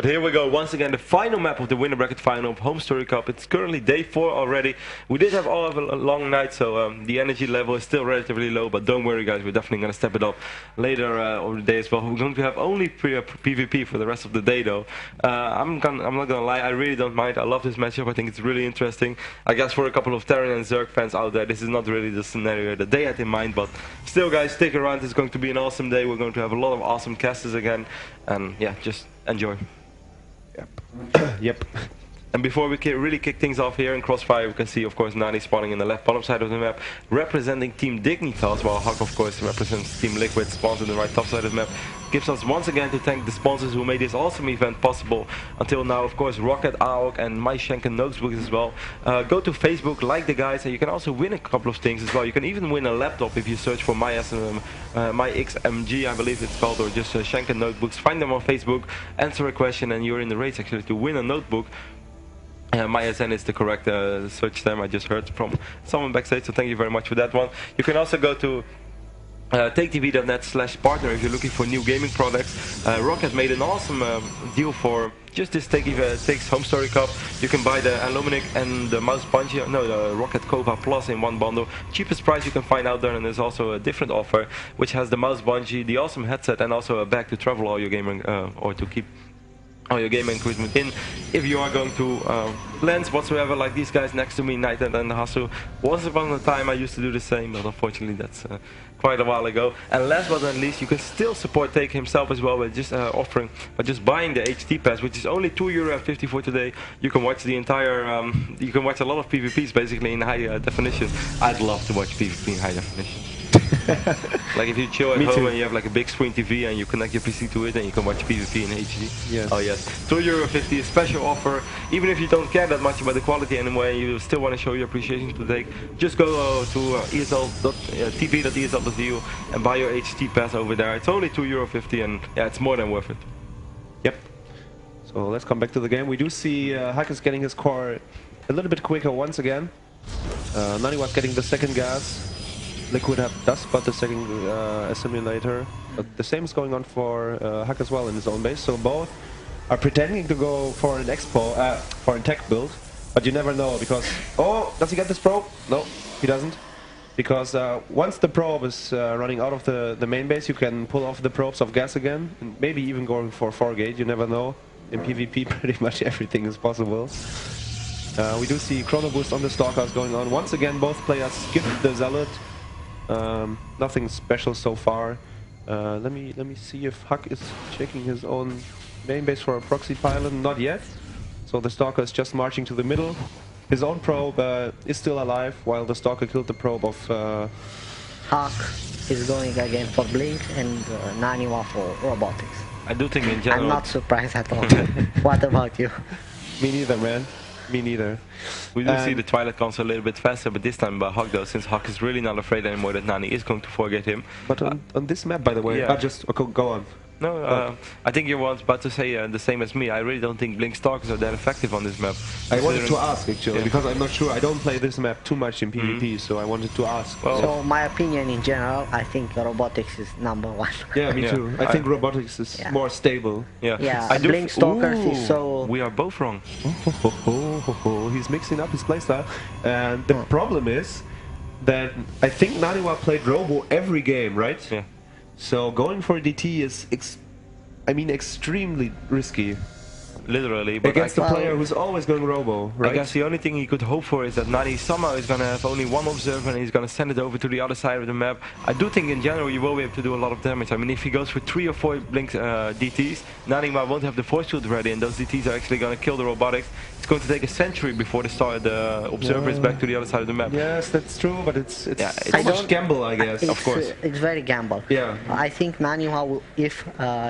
But here we go, once again, the final map of the winner bracket final of HomeStory Cup. It's currently day 4 already. We did have all of a long night, so the energy level is still relatively low, but don't worry guys, we're definitely going to step it up later over the day as well. We're going to have only PvP for the rest of the day though. I'm not going to lie, I really don't mind. I love this matchup, I think it's really interesting. I guess for a couple of Terran and Zerg fans out there, this is not really the scenario that they had in mind, but still guys, stick around, it's going to be an awesome day. We're going to have a lot of awesome casters again, and yeah, just enjoy. Yep. And before we really kick things off here in Crossfire, we can see of course Nani spawning in the left bottom side of the map, representing Team Dignitas, while HuK of course represents Team Liquid, spawns in the right top side of the map. Gives us once again to thank the sponsors who made this awesome event possible until now, of course Rocket, HuK and my Schenken notebooks as well. Go to Facebook, like the guys, and you can also win a couple of things as well. You can even win a laptop if you search for my XMG, I believe it's called, or just Schenken notebooks. Find them on Facebook, answer a question, and you're in the race actually to win a notebook. MySN is the correct search term. I just heard from someone backstage, so thank you very much for that one. You can also go to dignitas.NaNiwa/partner if you're looking for new gaming products. Rocket made an awesome deal for just this takes HomeStory Cup. You can buy the Aluminic and the mouse bungee, no, the Rocket Kova Plus in one bundle. Cheapest price you can find out there, and there's also a different offer which has the mouse bungee, the awesome headset, and also a bag to travel all your gaming or to keep all your gaming equipment in. If you are going to lands whatsoever, like these guys next to me, Night and Hasu. Once upon a time I used to do the same, but unfortunately that's quite a while ago. And last but not least, you can still support Take himself as well by just by just buying the HT pass, which is only €2.50 for today. You can watch the entire, you can watch a lot of PvPs basically in high definition. I'd love to watch PvP in high definition. Like if you chill at home and you have like a big screen TV and you connect your PC to it and you can watch PvP in HD. Yes. Oh yes, €2.50, a special offer. Even if you don't care that much about the quality anyway, you still want to show your appreciation to Take, just go to tv.esl.eu and buy your HT pass over there. It's only €2.50 and yeah, it's more than worth it. Yep. So let's come back to the game. We do see HuK is getting his core a little bit quicker once again. NaNiwa getting the second gas. Liquid does spot the second assimilator, but the same is going on for HuK as well in his own base. So both are pretending to go for an for a tech build, but you never know because does he get this probe? No, he doesn't, because once the probe is running out of the main base, you can pull off the probes of gas again, and maybe even going for 4-gate. You never know. In PvP, pretty much everything is possible. We do see Chrono Boost on the Stalkers going on once again. Both players skip the Zealot. Nothing special so far. Let me see if HuK is checking his own main base for a proxy pylon. Not yet. So the Stalker is just marching to the middle. His own probe is still alive, while the Stalker killed the probe of HuK is going again for Blink and NaNiwa for Robotics. I do think in general... I'm not surprised at all. What about you? Me neither, man. Me neither. We do see the Twilight console a little bit faster, but this time by HuK though, since HuK is really not afraid anymore that Nani is going to forget him. But on this map, by the way, yeah. just go on. No, I think you were about to say the same as me. I really don't think Blink Stalkers are that effective on this map. I wanted to ask actually, because I'm not sure. I don't play this map too much in PvP, so I wanted to ask. Well, so my opinion in general, I think Robotics is -- 1. Yeah, me too. I think Robotics is more stable. Yeah, Blink Stalkers is so... We are both wrong. He's mixing up his playstyle, and the problem is that I think NaNiwa played Robo every game, right? Yeah. So going for DT is, extremely risky. Literally, but against a player who's always going Robo, right? I guess the only thing he could hope for is that Nani somehow is going to have only one observer and he's going to send it over to the other side of the map. I do think in general you will be able to do a lot of damage. I mean, if he goes for 3 or 4 Blink DTs, Nani won't have the force shield ready, and those DTs are actually going to kill the Robotics. It's going to take a century before the observer is back to the other side of the map. Yes, that's true, but it's so much gamble, I guess. Of course. It's very gamble. Yeah. I think NaNiwa will, if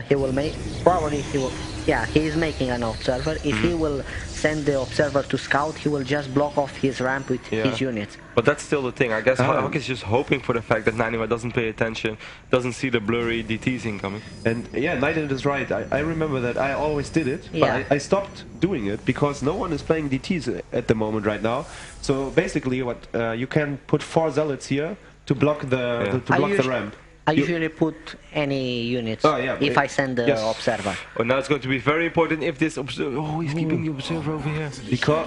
he will make, probably he will, yeah, he is making an observer. If he will send the observer to scout, he will just block off his ramp with his units. But that's still the thing. I guess HuK is just hoping for the fact that NaNiwa doesn't pay attention, doesn't see the blurry DTs incoming. And yeah, Nightingale is right. I remember that I always did it, but I stopped doing it because no one is playing DTs at the moment right now. So basically, what you can put 4 zealots here to block the ramp. I usually put any units if I send the observer. Oh, now it's going to be very important if this observer... Oh, he's keeping the observer over here.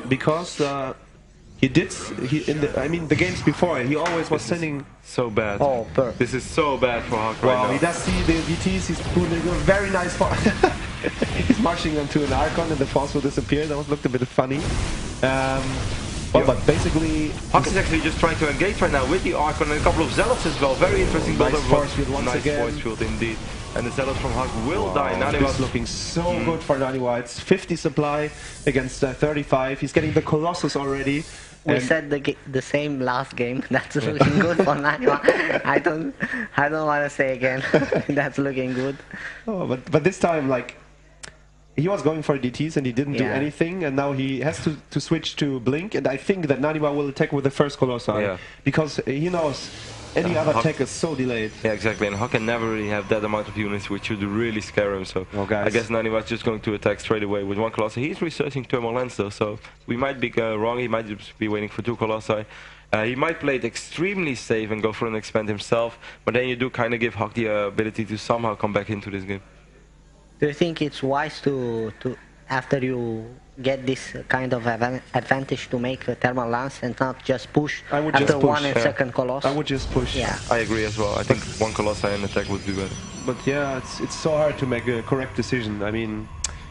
Because I mean, the games before, he always was sending... So bad. Oh, this is so bad for HuK right now. He does see the DTs, he's putting a very nice... he's marching them to an Archon and the force will disappear. That looked a bit funny. But basically... HuK is actually just trying to engage right now with the Archon and a couple of Zealots as well. Very interesting build. Nice force field once again. Nice force field indeed. And the Zealots from HuK will die. NaNiwa is looking so good for NaNiwa. It's 50 supply against 35. He's getting the Colossus already. We said the same last game. That's looking good for NaNiwa. I don't want to say again. That's looking good. Oh, but this time, like, he was going for DTs and he didn't do anything, and now he has to switch to Blink, and I think that NaNiwa will attack with the first Colossi, because he knows any other attack is so delayed. Yeah, exactly, and HuK can never really have that amount of units, which should really scare him, so I guess NaNiwa is just going to attack straight away with one Colossi. He's researching Thermal Lens though, so we might be wrong, he might just be waiting for two Colossi. He might play it extremely safe and go for an expand himself, but then you do kind of give HuK the ability to somehow come back into this game. Do you think it's wise to after you get this kind of advantage to make a thermal lance and not just push after one and second Colossus? I would just push. Yeah, I agree as well. I think one Colossi and attack would be better. But yeah, it's so hard to make a correct decision. I mean...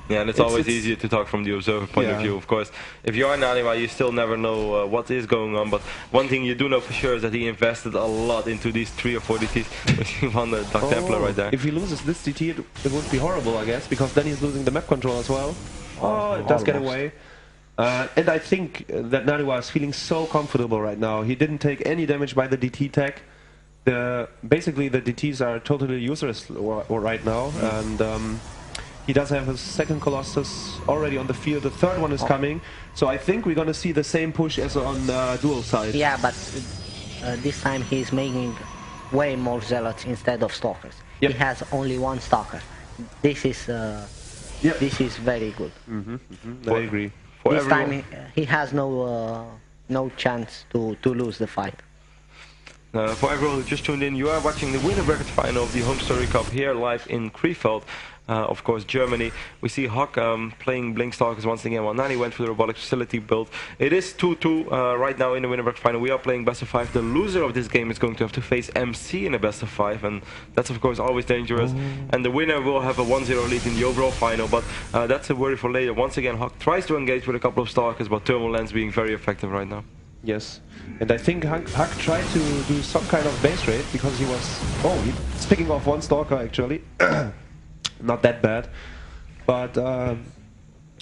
Yeah, and it's always easier to talk from the observer point of view, of course. If you are NaNiwa, you still never know what is going on, but one thing you do know for sure is that he invested a lot into these 3 or 4 DTs. He won the Dark Templar right there. If he loses this DT, it would be horrible, I guess, because then he's losing the map control as well. Oh, it does get away. And I think that NaNiwa is feeling so comfortable right now. He didn't take any damage by the DT tech. Basically, the DTs are totally useless right now, and... he does have his second Colossus already on the field. The third one is coming. So I think we're going to see the same push as on dual side. Yeah, but this time he's making way more Zealots instead of Stalkers. He has only one Stalker. This is this is very good. I agree. This time he has no chance to lose the fight. For everyone who just tuned in, you are watching the winner bracket final of the HomeStory Cup here live in Krefeld. Of course, Germany. We see HuK playing Blink Stalkers once again while Nani went for the robotic facility build. It is 2-2 right now in the winner bracket final. We are playing best of 5. The loser of this game is going to have to face MC in a best of 5, and that's of course always dangerous. And the winner will have a 1-0 lead in the overall final, but that's a worry for later. Once again, HuK tries to engage with a couple of Stalkers, but Thermal Lens being very effective right now. Yes, and I think HuK tried to do some kind of base raid because he was... Oh, he's picking off one Stalker actually. Not that bad, but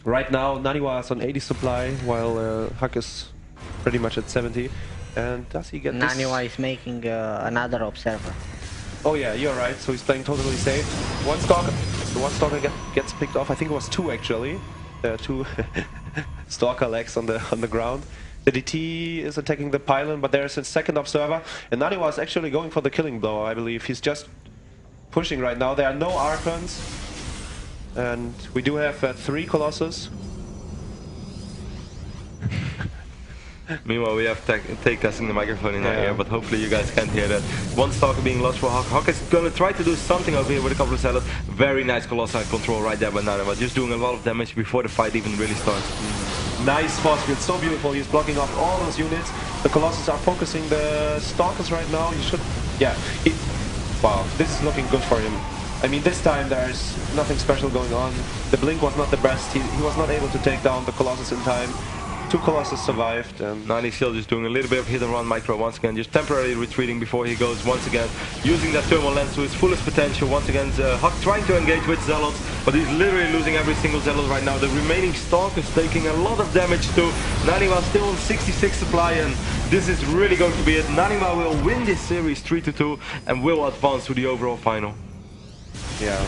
right now NaNiwa is on 80 supply while HuK is pretty much at 70. And does he get this? NaNiwa is making another observer. Oh yeah, you're right, so he's playing totally safe. One Stalker gets picked off. I think it was 2 actually. 2 Stalker legs on the ground. The DT is attacking the pylon, but there's a second observer, and NaNiwa is actually going for the killing blow, I believe. He's just pushing right now. There are no Archons, and we do have 3 Colossus. Meanwhile, we have Take testing the microphone in our ear, but hopefully you guys can't hear that. One Stalker being lost for HuK. HuK is going to try to do something over here with a couple of Zealots. Very nice Colossi control right there by NaNiwa, just doing a lot of damage before the fight even really starts. Nice force field, so beautiful. He's blocking off all those units. The Colossus are focusing the Stalkers right now. He should... Yeah. Wow, this is looking good for him. I mean, this time there's nothing special going on. The Blink was not the best. He was not able to take down the Colossus in time. 2 Colossus survived. And Nani's still just doing a little bit of hit and run micro once again, just temporarily retreating before he goes once again, using that thermal lens to its fullest potential. Once again, HuK trying to engage with Zealots, but he's literally losing every single Zealot right now. The remaining Stalk is taking a lot of damage too. NaNiwa still on 66 supply, and this is really going to be it. NaNiwa will win this series 3-2 and will advance to the overall final. Yeah,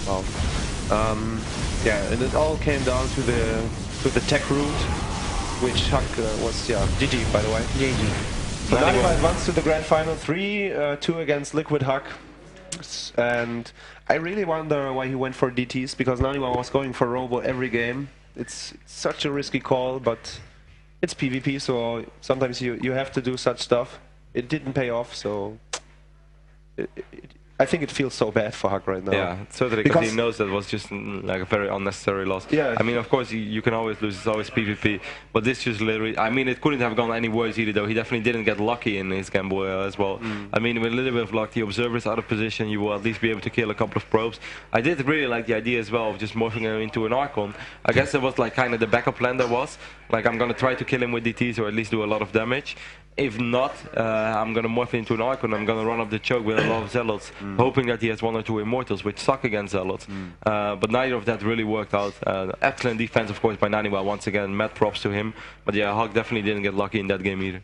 well, yeah, and it all came down to the tech route, which HuK was, GG by the way. GG. So NaNiwa advanced to the grand final 3-2 against Liquid HuK. And I really wonder why he went for DTs, because NaNiwa was going for Robo every game. It's such a risky call, but it's PvP, so sometimes you have to do such stuff. It didn't pay off, so I think it feels so bad for HuK right now. Yeah, certainly, because he knows that was just like a very unnecessary loss. Yeah. I mean, of course, you can always lose. It's always PvP. But this just literally, I mean, it couldn't have gone any worse either, though. He definitely didn't get lucky in his gamble as well. I mean, with a little bit of luck, the observer's out of position. You will at least be able to kill a couple of probes. I did really like the idea as well of just morphing him into an Archon. I guess it was like kind of the backup plan there was. Like, I'm going to try to kill him with DTs or at least do a lot of damage. If not, I'm going to morph into an Archon. I'm going to run up the choke with a lot of Zealots, hoping that he has 1 or 2 Immortals, which suck against Zealots. But neither of that really worked out. Excellent defense, of course, by NaNiwa once again. Mad props to him. But yeah, HuK definitely didn't get lucky in that game either.